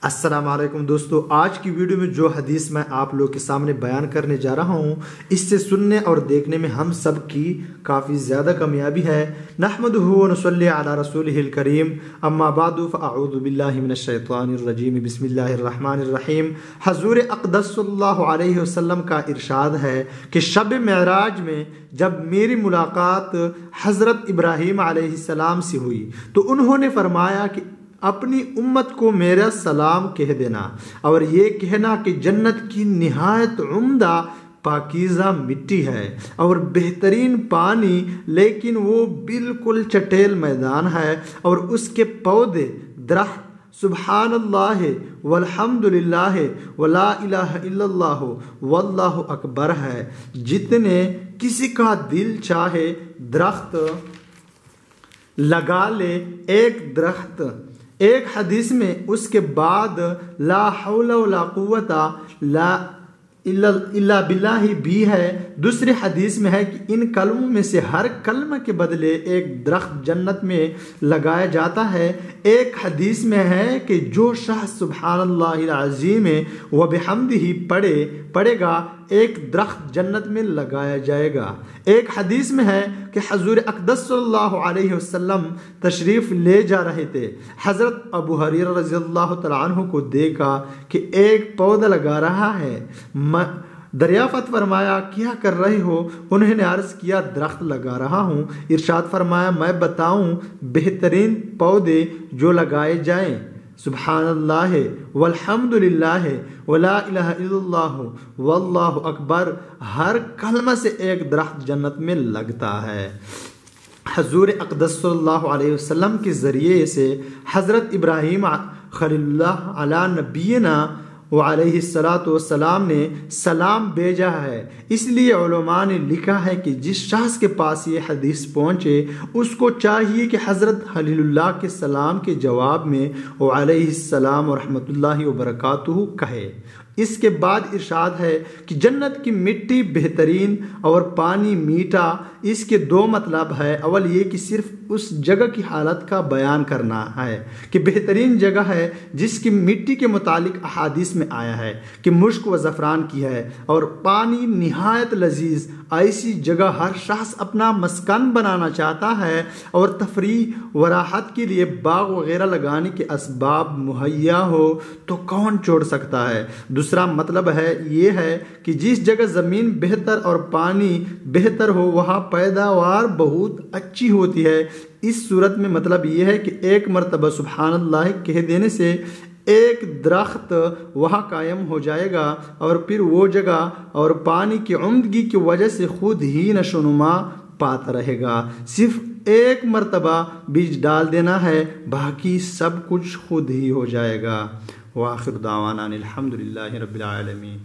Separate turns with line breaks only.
السلام علیکم دوستو، آج کی ویڈیو میں جو حدیث میں آپ لوگ کے سامنے بیان کرنے جا رہا ہوں، اس سے سننے اور دیکھنے میں ہم سب کی کافی زیادہ کامیابی ہے۔ نحمدہ و نصلی علی رسولہ الکریم، اما بعد فاعوذ باللہ من الشیطان الرجیم، بسم اللہ الرحمن الرحیم۔ حضور اقدس صلی اللہ علیہ وسلم کا ارشاد ہے کہ شب معراج میں جب میری ملاقات حضرت ابراہیم علیہ السلام سے ہوئی تو انہوں نے فرمایا کہ اپنی امت کو میرا سلام کہہ دینا اور یہ کہنا کہ جنت کی نہایت عمدہ پاکیزہ مٹی ہے اور بہترین پانی، لیکن وہ بالکل چٹیل میدان ہے اور اس کے پودے درخت سبحان اللہ والحمد للہ ولا الہ الا اللہ واللہ اکبر ہے۔ جتنے کسی کا دل چاہے درخت لگا لے، ایک درخت۔ ایک حدیث میں اس کے بعد لا حول ولا قوت الا باللہ بھی ہے۔ دوسری حدیث میں ہے کہ ان کلموں میں سے ہر کلمہ کے بدلے ایک درخت جنت میں لگایا جاتا ہے۔ ایک حدیث میں ہے کہ جو شخص سبحان اللہ العظیم و بحمدہ پڑھے گا، ایک درخت جنت میں لگایا جائے گا۔ ایک حدیث میں ہے کہ حضور اقدس صلی اللہ علیہ وسلم تشریف لے جا رہے تھے، حضرت ابو ہریرہ رضی اللہ تعالیٰ عنہ کو دیکھا کہ ایک پودا لگا رہا ہے۔ دریافت فرمایا کیا کر رہے ہو؟ انہوں نے عرض کیا درخت لگا رہا ہوں۔ ارشاد فرمایا میں بتاؤں بہترین پودے جو لگائے جائیں؟ سبحان اللہ والحمد للہ ولا الہ الا اللہ واللہ اکبر، ہر کلمہ سے ایک درخت جنت میں لگتا ہے۔ حضور اقدس صلی اللہ علیہ وسلم کے ذریعے سے حضرت ابراہیم خلیل اللہ علی نبینا وعلیہ السلام نے سلام بھیجا ہے۔ اس لیے علماء نے لکھا ہے کہ جس شخص کے پاس یہ حدیث پہنچے اس کو چاہیے کہ حضرت خلیل اللہ کے سلام کے جواب میں وعلیہ السلام ورحمۃ اللہ وبرکاتہ کہے۔ اس کے بعد ارشاد ہے کہ جنت کی مٹی بہترین اور پانی میٹھا۔ اس کے دو مطلب ہے۔ اول یہ کہ صرف اس جگہ کی حالت کا بیان کرنا ہے کہ بہترین جگہ ہے، جس کی مٹی کے متعلق احادیث میں آیا ہے کہ مشک و زعفران کی ہے، اور پانی نہایت لذیذ۔ ایسی جگہ ہر شخص اپنا مسکن بنانا چاہتا ہے اور تفریح و راحت کے لیے باغ وغیرہ لگانے کے اسباب مہیا ہو تو کون چھوڑ سکتا ہے۔ دوسرا مطلب ہے یہ ہے کہ جس جگہ زمین بہتر اور پانی بہتر ہو وہاں پیداوار بہت اچھی ہوتی ہے۔ اس صورت میں مطلب یہ ہے کہ ایک مرتبہ سبحان اللہ کہہ دینے سے ایک درخت وہاں قائم ہو جائے گا اور پھر وہ جگہ اور پانی کی عمدگی کی وجہ سے خود ہی نشوونما پاتا رہے گا۔ صرف ایک مرتبہ بیج ڈال دینا ہے، باقی سب کچھ خود ہی ہو جائے گا۔ وآخر دعوانا الحمد للہ رب العالمین۔